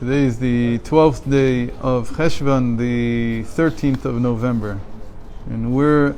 Today is the 12th day of Cheshvan, the 13th of November. And we're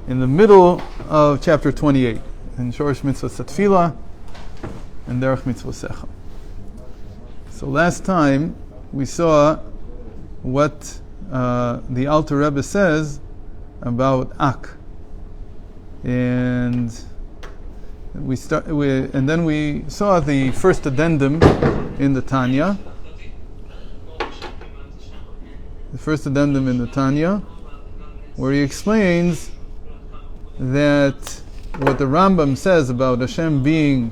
in the middle of chapter 28, in Shorish Mitzvah Tefillah and Derech Mitzvah Secha. So last time we saw what the Alter Rebbe says about Ak. And then we saw the first addendum in the Tanya. The first addendum in the Tanya, where he explains that what the Rambam says about Hashem being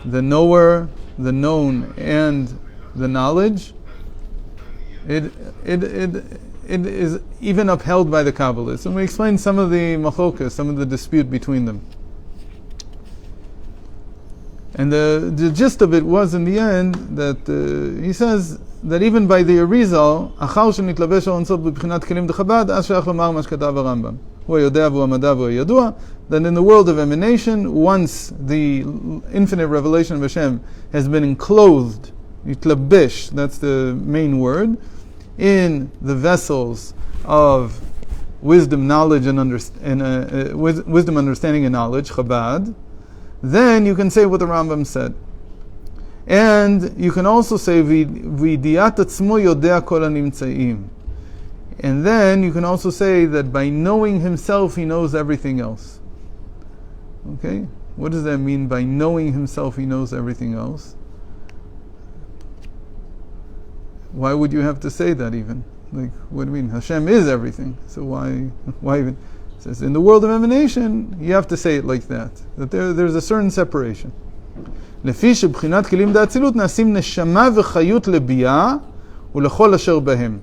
the knower, the known, and the knowledge, it is even upheld by the Kabbalists. And we explained some of the machokas, some of the dispute between them. And the gist of it was, in the end, that he says that even by the Arizal, Achar shenitlabesh al insod b'bchinat kelim d'Chabad, as she'ach lomar ma shekatav Rambam. Hu hayodea v'hu hamadav v'hu hayadua. Then in the world of emanation, once the infinite revelation of Hashem has been enclosed, yitlabesh, that's the main word, in the vessels of wisdom, knowledge, and wisdom, understanding, and knowledge, Chabad, then you can say what the Rambam said. And you can also say, V'idiyat atzmo yodea kol hanimtzaim. And then you can also say that by knowing himself, he knows everything else. Okay? What does that mean? By knowing himself, he knows everything else. Why would you have to say that even? Like, what do you mean? Hashem is everything. So why even? It says, in the world of emanation, you have to say it like that. That there's a certain separation. לפי שבחינת כלים דאצילות נעשים נשמה וחיות לביאה ולכל אשר בהם.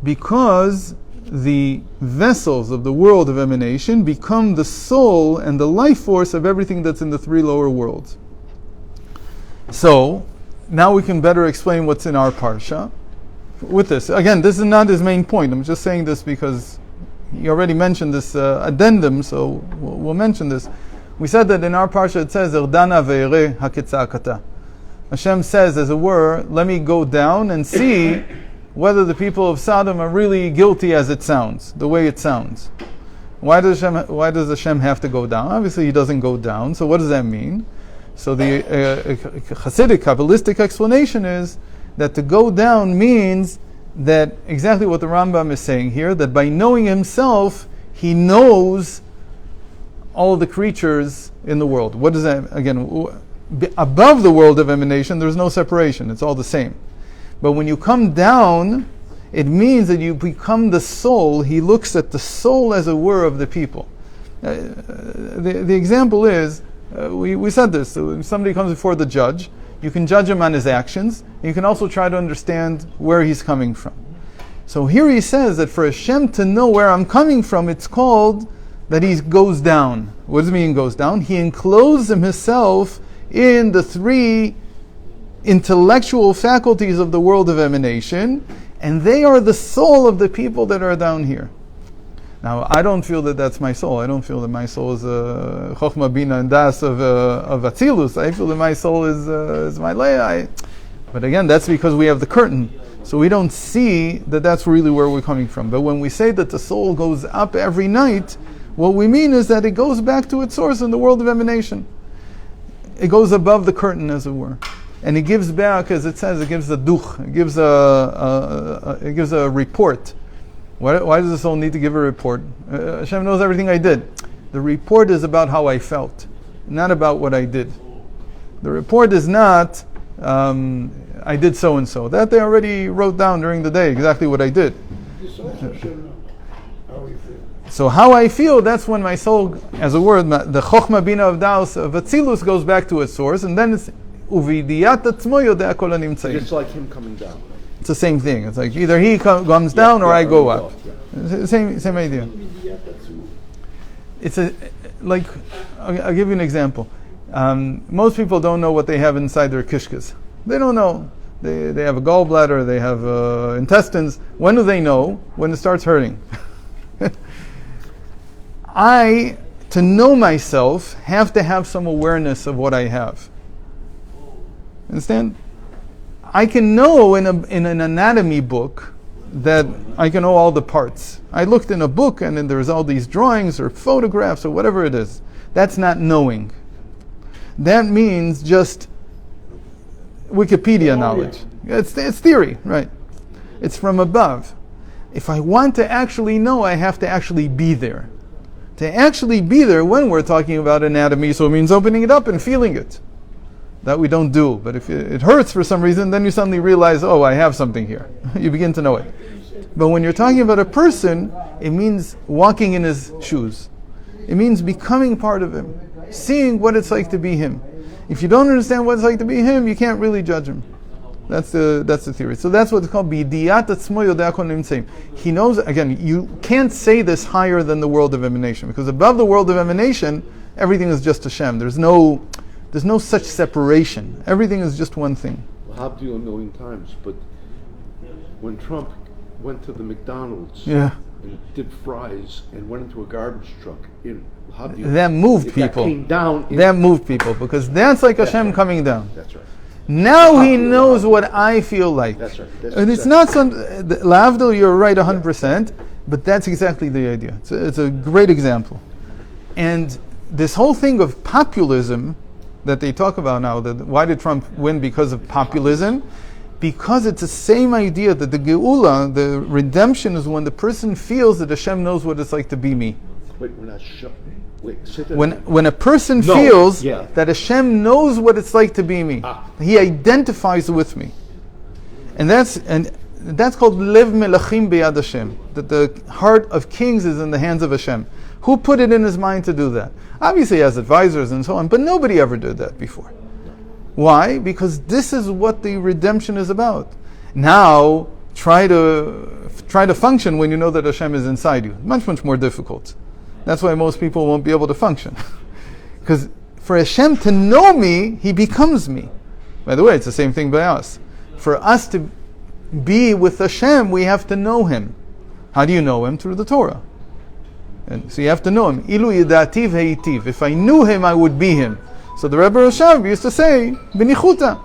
Because the vessels of the world of emanation become the soul and the life force of everything that's in the three lower worlds. So, now we can better explain what's in our parsha with this. Again, this is not his main point. I'm just saying this because he already mentioned this addendum, so we'll mention this. We said that in our parsha it says, Erdana ve'ere haketza'akata. Hashem says, as it were, let me go down and see whether the people of Sodom are really guilty as it sounds, the way it sounds. Why does Hashem have to go down? Obviously he doesn't go down, so what does that mean? So the Chassidic, Kabbalistic explanation is that to go down means that exactly what the Rambam is saying here, that by knowing himself, he knows all the creatures in the world. What does that, again, above the world of emanation, there's no separation, it's all the same. But when you come down, it means that you become the soul. He looks at the soul, as it were, of the people. The example is, we said this, so if somebody comes before the judge, you can judge him on his actions, and you can also try to understand where he's coming from. So here he says that for Hashem to know where I'm coming from, it's called that he goes down. What does it mean goes down? He encloses himself in the three intellectual faculties of the world of emanation, and they are the soul of the people that are down here. Now, I don't feel that that's my soul. I don't feel that my soul is Chochma, Bina, and Das of Atzilus. I feel that my soul is my Leah. But again, that's because we have the curtain. So we don't see that that's really where we're coming from. But when we say that the soul goes up every night, what we mean is that it goes back to its source in the world of emanation. It goes above the curtain, as it were. And it gives back, as it says, it gives a duch, it gives a report. Why does the soul need to give a report? Hashem knows everything I did. The report is about how I felt, not about what I did. The report is not, I did so and so. That they already wrote down during the day, exactly what I did. So how I feel, that's when my soul, as a word, the Chochma Bina of Daos of Atzilus goes back to its source, and then it's Uvidiyat atzmo yodea kol hanimtzaim. It's like him coming down. It's the same thing. It's like either he comes down or I go up. Same idea. It's like, I'll give you an example. Most people don't know what they have inside their kishkas. They don't know. They have a gallbladder, they have intestines. When do they know? When it starts hurting. To know myself, have to have some awareness of what I have. Understand? I can know in an anatomy book that I can know all the parts. I looked in a book and then there's all these drawings or photographs or whatever it is. That's not knowing. That means just Wikipedia knowledge. It's theory, right? It's from above. If I want to actually know, I have to actually be there. To actually be there when we're talking about anatomy, so it means opening it up and feeling it. That we don't do. But if it hurts for some reason, then you suddenly realize, oh, I have something here. You begin to know it. But when you're talking about a person, it means walking in his shoes. It means becoming part of him. Seeing what it's like to be him. If you don't understand what it's like to be him, you can't really judge him. That's the theory. So that's what's called b'idiyat atzmo yodea kol nimtzeim. He knows, again, you can't say this higher than the world of emanation, because above the world of emanation, everything is just Hashem. There's no such separation. Everything is just one thing. Well, how do you a million times? But when Trump went to the McDonald's and did fries and went into a garbage truck, that moved people. That came down. That moved people, because that's like Hashem coming down. That's right. Now he knows what I feel like. That's right. And it's not some, Lavdil, you're right 100%, but that's exactly the idea. It's a great example. And this whole thing of populism that they talk about now, that why did Trump win because of populism? Because it's the same idea that the Geula, the redemption, is when the person feels that Hashem knows what it's like to be me. Wait, we're not sure. When a person feels that Hashem knows what it's like to be me, he identifies with me, and that's called Lev Melachim Beyad Hashem. That the heart of kings is in the hands of Hashem. Who put it in his mind to do that? Obviously, he has advisors and so on, but nobody ever did that before. Why? Because this is what the redemption is about. Now, try to function when you know that Hashem is inside you. Much more difficult. That's why most people won't be able to function. Because for Hashem to know me, He becomes me. By the way, it's the same thing by us. For us to be with Hashem, we have to know Him. How do you know Him? Through the Torah. And so you have to know Him. Ilu yidativ heitiv. If I knew Him, I would be Him. So the Rebbe Rashav used to say, B'nichuta.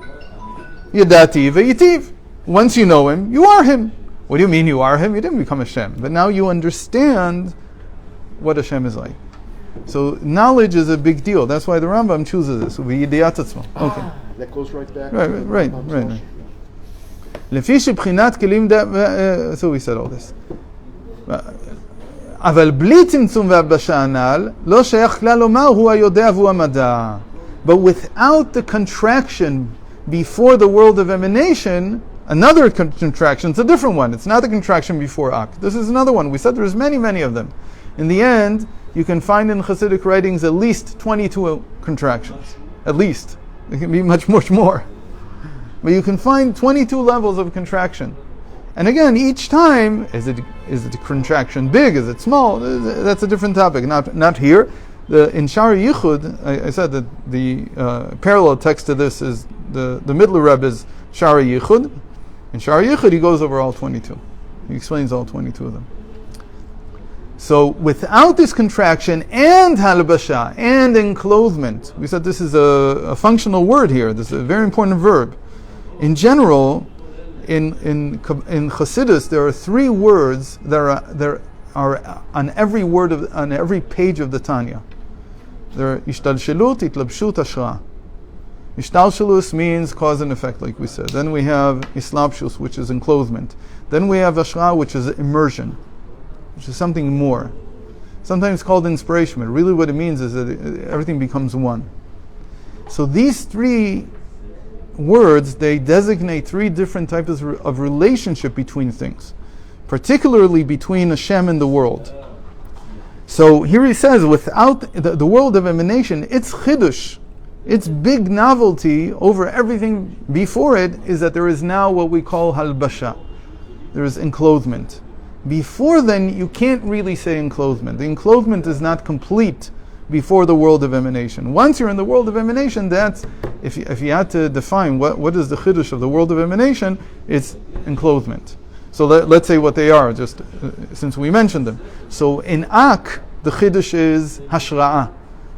Yidativ heitiv. Once you know Him, you are Him. What do you mean you are Him? You didn't become Hashem. But now you understand what Hashem is like. So knowledge is a big deal. That's why the Rambam chooses this. Okay. That goes right back. Right. So we said all this. אבל בלי צמצום והבשה הנ"ל, לא שייך כלל לומר הוא היודע והוא המדע. But without the contraction before the world of emanation, another contraction, it's a different one. It's not the contraction before Ak. This is another one. We said there's many of them. In the end, you can find in Chassidic writings at least 22 contractions. At least. It can be much more. But you can find 22 levels of contraction. And again, each time, is it a contraction big? Is it small? That's a different topic. Not here. In Shari Yichud, I said that the parallel text to this is the Midler Rebbe is Shari Yichud. In Shari Yichud, he goes over all 22. He explains all 22 of them. So without this contraction and halabasha and enclothement, we said this is a functional word here. This is a very important verb. In general, in Chassidus, there are 3 words that are on every word on every page of the Tanya. They're ishtalshelut, itlabshut, hashra. Ishtalshelus means cause and effect, like we said. Then we have islabshus, which is enclothement. Then we have hashra, which is immersion, which is something more. Sometimes called inspiration, but really what it means is that everything becomes one. So these 3 words, they designate 3 different types of relationship between things, particularly between Hashem and the world. So here he says, without the world of emanation, its chidush, its big novelty over everything before it is that there is now what we call halbasha. There is enclothement. Before then, you can't really say enclothement. The enclothement is not complete before the world of emanation. Once you're in the world of emanation, that's, if you had to define what is the chiddush of the world of emanation, it's enclothement. So let's say what they are, just since we mentioned them. So in Ak, the chiddush is hashra'ah,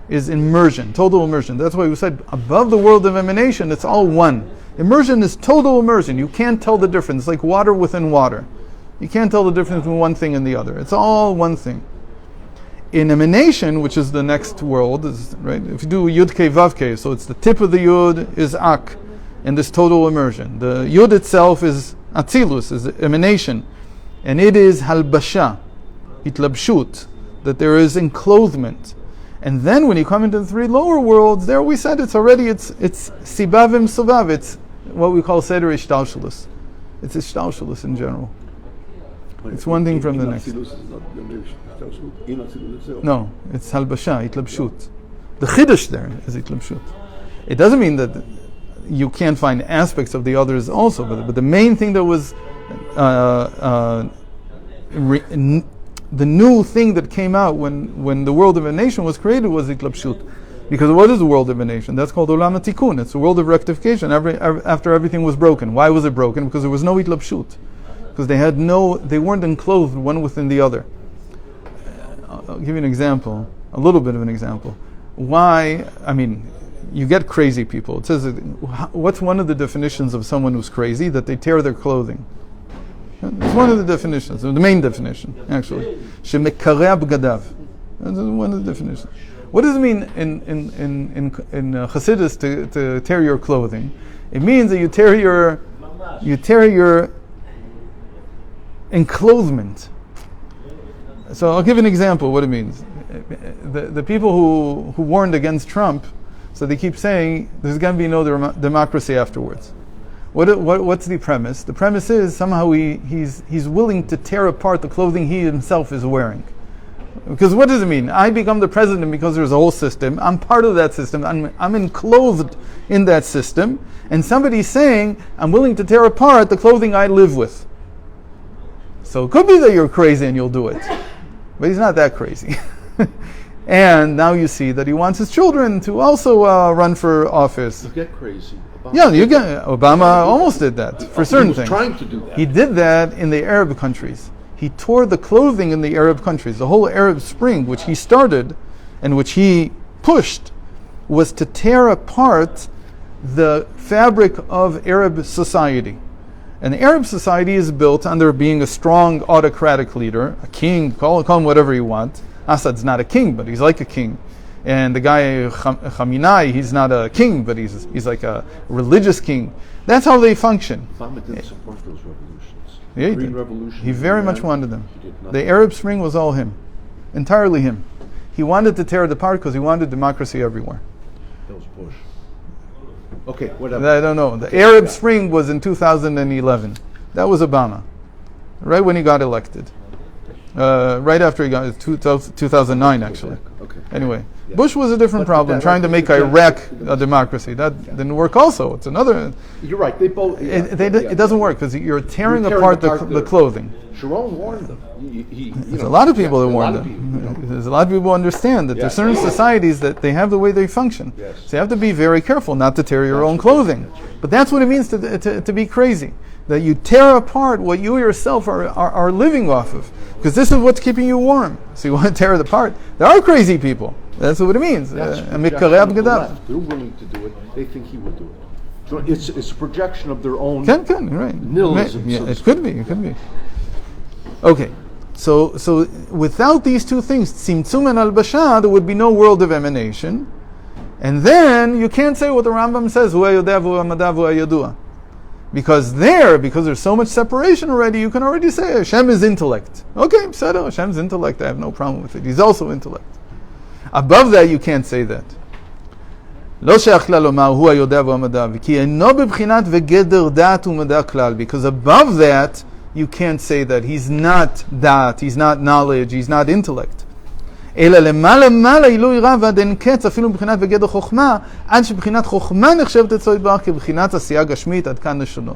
is immersion, total immersion. That's why we said above the world of emanation, it's all one. Immersion is total immersion. You can't tell the difference. It's like water within water. You can't tell the difference between one thing and the other. It's all one thing. In emanation, which is the next world, right? If you do Yud K Vav K, so it's the tip of the Yud is Ak, and this total immersion. The Yud itself is Atzilus, is emanation, and it is Halbasha, Itlabshut, that there is enclothement. And then when you come into the three lower worlds, there we said it's Sibavim Suvav, it's what we call Seder Ishtalshalus. It's Ishtalshalus in general. It's one thing from the next. No, it's Halbasha, Itlabshut. The Chiddush there is Itlabshut. It doesn't mean that you can't find aspects of the others also, but the main thing that was the new thing that came out when the world of a nation was created was Itlabshut. Because what is the world of a nation? That's called Olam HaTikun. It's the world of rectification after everything was broken. Why was it broken? Because there was no Itlabshut. Because they weren't enclosed one within the other. I'll give you an example, a little bit of an example. Why, you get crazy people. It says, what's one of the definitions of someone who's crazy? That they tear their clothing. It's one of the definitions, the main definition, actually. Shemekarea b'gadav. That's one of the definitions. What does it mean in Chassidus to tear your clothing? It means that you tear your enclothement. So I'll give an example what it means. The people who warned against Trump, so they keep saying there's going to be no democracy afterwards. What's the premise? The premise is somehow he's willing to tear apart the clothing he himself is wearing. Because what does it mean? I become the president because there's a whole system. I'm part of that system. I'm enclosed in that system. And somebody's saying, I'm willing to tear apart the clothing I live with. So it could be that you're crazy and you'll do it. But he's not that crazy. And now you see that he wants his children to also run for office. You get crazy. Obama almost did that for certain things. He was trying to do that. He did that in the Arab countries. He tore the clothing in the Arab countries. The whole Arab Spring, which he started and which he pushed, was to tear apart the fabric of Arab society. And Arab society is built under being a strong autocratic leader, a king, call him whatever you want. Assad's not a king, but he's like a king. And the guy Khamenei, he's not a king, but he's like a religious king. That's how they function. Obama didn't support those revolutions. Yeah, he Green did. Revolution. He very much wanted them. He did The Arab Spring was all him, entirely him. He wanted to tear it apart because he wanted democracy everywhere. That was Bush. Okay, whatever. I don't know. The Arab Spring was in 2011. That was Obama, right when he got elected. Right after he got 2009, actually. Okay. Anyway, Yeah. Bush was a different problem, trying to make Iraq a democracy. That didn't work. Also, it's another. You're right. They both. It doesn't work because you're tearing You're apart the clothing. Sharon warned them. There's a lot of people that warn them. There's a lot of people who understand that there's certain societies that they have the way they function. Yes. So you have to be very careful not to tear your own clothing. But that's what it means to be crazy. That you tear apart what you yourself are living off of. Because this is what's keeping you warm. So you want to tear it apart. There are crazy people. That's what it means. They're willing to do it. They think he will do it. So it's a projection of their own. Right. Nihilism. Yeah, it could be. Okay. So without these two things, tzimtzum and albasha, there would be no world of emanation. And then you can't say what the Rambam says, hu hayodeh v'hu hamadav v'hu hayadua. Because there's so much separation already, you can already say Hashem is intellect. Okay, Pseudo, Hashem's intellect, I have no problem with it. He's also intellect. Above that, you can't say that. לא שייך לה לומר, הוא היודע והמדע, כי אינו בבחינת וגדר דעת ומדע כלל. Because above that, you can't say that he's not da'at, he's not knowledge, he's not intellect. אלא למעלה עילוי רב עד אין קץ אפילו מבחינת וגדר חוכמה, עד שבחינת חוכמה נחשבת אצלו יתברך כבחינת עשייה גשמית עד כאן לשונו.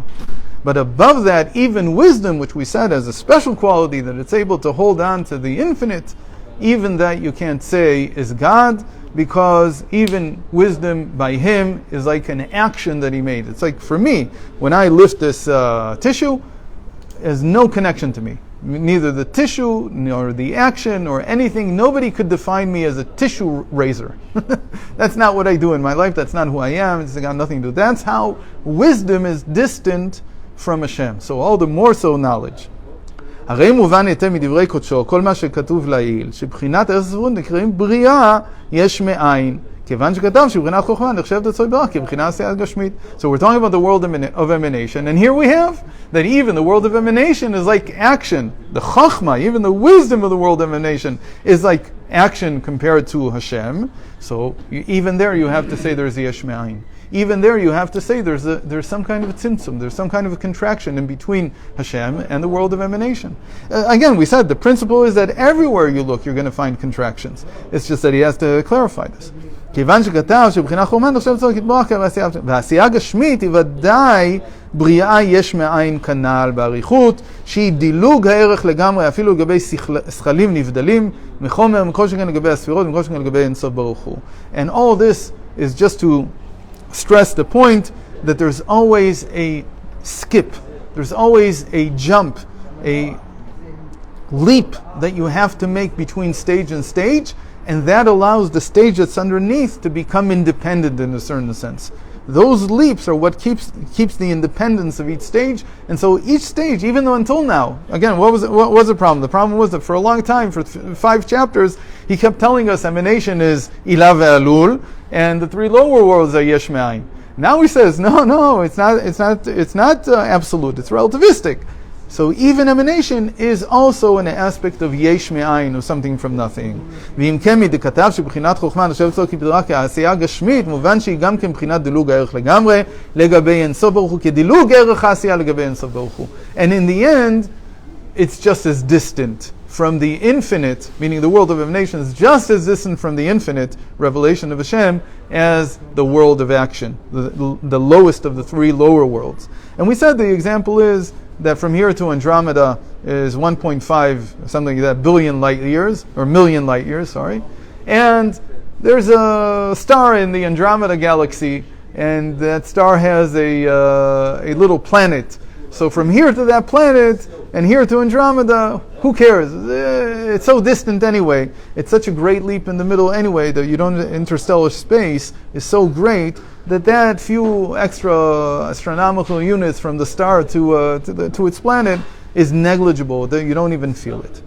But above that, even wisdom, which we said has a special quality that it's able to hold on to the infinite, even that you can't say is God, because even wisdom by him is like an action that he made. It's like for me, when I lift this tissue, it has no connection to me. neither the tissue, nor the action, or anything. Nobody could define me as a tissue raiser. That's not what I do in my life. That's not who I am. It's got nothing to do. That's how wisdom is distant from Hashem. So all the more so knowledge. הרי מובן היטב מדברי קודשו, כל מה שכתוב לעיל, שבחינת ארץ הספרות נקראים בריאה יש מאין. כיוון שכתב שבחינת חוכמה נחשבת אצלו ברכה כבחינת עשייה גשמית. So we're talking about the world of emanation, and here we have that even the world of emanation is like action. The chachma, even the wisdom of the world of emanation, is like action compared to Hashem. So even there you have to say there's yesh me'ayin. Even there you have to say there's some kind of a tzimtzum, there's some kind of a contraction in between Hashem and the world of emanation. Again, we said the principle is that everywhere you look you're going to find contractions. It's just that he has to clarify this. כיוון שכתב שבחינה חוכמה נחשב צורך יתברך והעשייה הגשמית היא ודאי בריאה יש מאין כנ"ל באריכות שהיא דילוג הערך לגמרי אפילו לגבי שכלים נבדלים מחומר מכל שכן לגבי הספירות ומכל שכן לגבי אינסוף ברוך הוא. And all this is just to stress the point that there's always a skip, there's always a jump, a leap that you have to make between stage and stage, and that allows the stage that's underneath to become independent in a certain sense. Those leaps are what keeps the independence of each stage, and so each stage, even though until now, again, what was the problem? The problem was that for a long time, for 5 chapters, he kept telling us emanation is Ilah ve'alul, and the 3 lower worlds are yesh me'ayin. Now he says, no, it's not absolute, it's relativistic. So even emanation is also an aspect of yesh me'ayin, or something from nothing. ואם כן מדכתב שבחינת חוכמה נחשב אצלו כבריאה כעשייה גשמית, מובן שהיא גם כן מבחינת דילוג הערך לגמרי, לגבי אינסוף ברוך הוא, כדילוג ערך העשייה לגבי אינסוף ברוך הוא. And in the end, it's just as distant from the infinite, meaning the world of emanation is just as distant from the infinite revelation of Hashem as the world of action, the lowest of the 3 lower worlds. And we said the example is that from here to Andromeda is 1.5, something like that, billion light years, or million light years, sorry. And there's a star in the Andromeda galaxy, and that star has a little planet. So from here to that planet, and here to Andromeda, who cares? It's so distant anyway. It's such a great leap in the middle anyway, that interstellar space is so great that few extra astronomical units from the star to its planet is negligible, that you don't even feel it.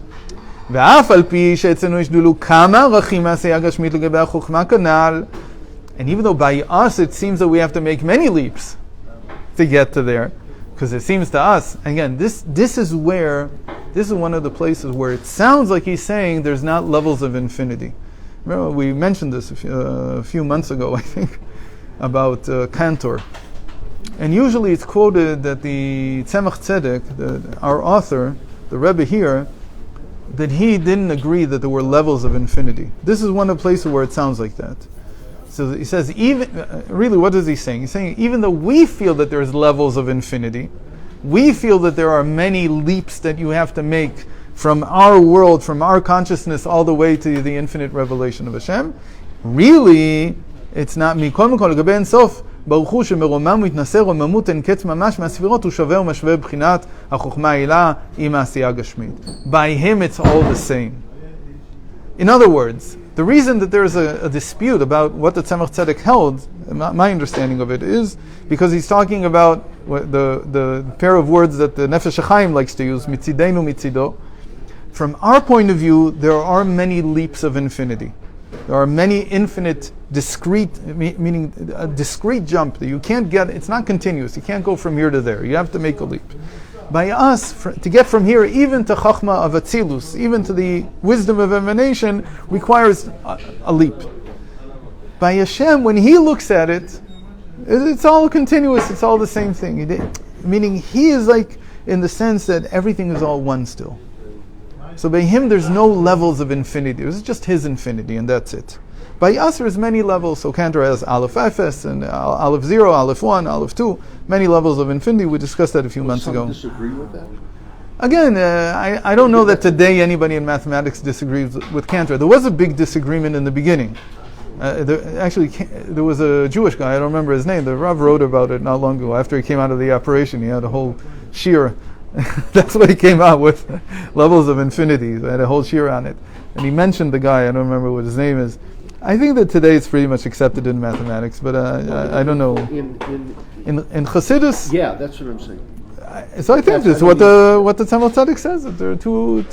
ואף על פי שאצלנו יש דולו כמה רכים מעשייה גשמית לגבי החוכמה כנ"ל, and even though by us it seems that we have to make many leaps to get to there, because it seems to us, again, this is one of the places where it sounds like he's saying there's not levels of infinity. Remember, we mentioned this a few months ago, I think, about Cantor. And usually it's quoted that the Tzemach Tzedek, our author, the Rebbe here, that he didn't agree that there were levels of infinity. This is one of the places where it sounds like that. So he says, really, what is he saying? He's saying, even though we feel that there's levels of infinity, we feel that there are many leaps that you have to make from our world, from our consciousness, all the way to the infinite revelation of Hashem. Really, it's not מכל מקום לגבי אינסוף, ברוך הוא שמרומם מתנשא רוממות אין קץ ממש מהספירות, הוא שווה ומשווה בבחינת החוכמה העילה עם העשייה הגשמית. By him it's all the same. In other words, the reason that there's a dispute about what the Tzemach Tzedek held, my understanding of it, is because he's talking about the pair of words that the Nefesh HaChaim likes to use, mitzideinu mitzido. From our point of view, there are many leaps of infinity. There are many infinite, discrete, meaning a discrete jump that you can't get, it's not continuous, you can't go from here to there, you have to make a leap. By us, to get from here even to Chachma of Atzilus, even to the wisdom of emanation, requires a leap. By Hashem, when He looks at it, it's all continuous, it's all the same thing. Meaning He is like, in the sense that everything is all one still. So by Him there's no levels of infinity, it's just His infinity and that's it. By us there's many levels, so Cantor has Aleph Efes and Aleph 0, Aleph 1, Aleph 2, many levels of infinity. We discussed that a few months ago. Disagree with that? Again, I don't know that today anybody in mathematics disagrees with Cantor. There was a big disagreement in the beginning. There was a Jewish guy, I don't remember his name, the Rav wrote about it not long ago. After he came out of the operation, he had a whole shiur That's what he came out with, levels of infinity. I had a whole shir on it. And he mentioned the guy, I don't remember what his name is. I think that today it's pretty much accepted in mathematics, but I don't know. In Chassidus, Yeah, that's what I'm saying. so I think it's what the Tzemel Tzaddik says, that there are two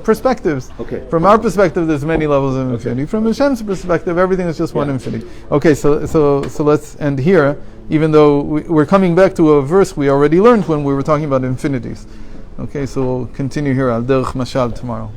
perspectives. Okay. From our perspective, there's many levels of infinity. From Hashem's perspective, everything is just one infinity. Okay, so let's end here, even though we're coming back to a verse we already learned when we were talking about infinities. Okay, so we'll continue here al derech mashal tomorrow.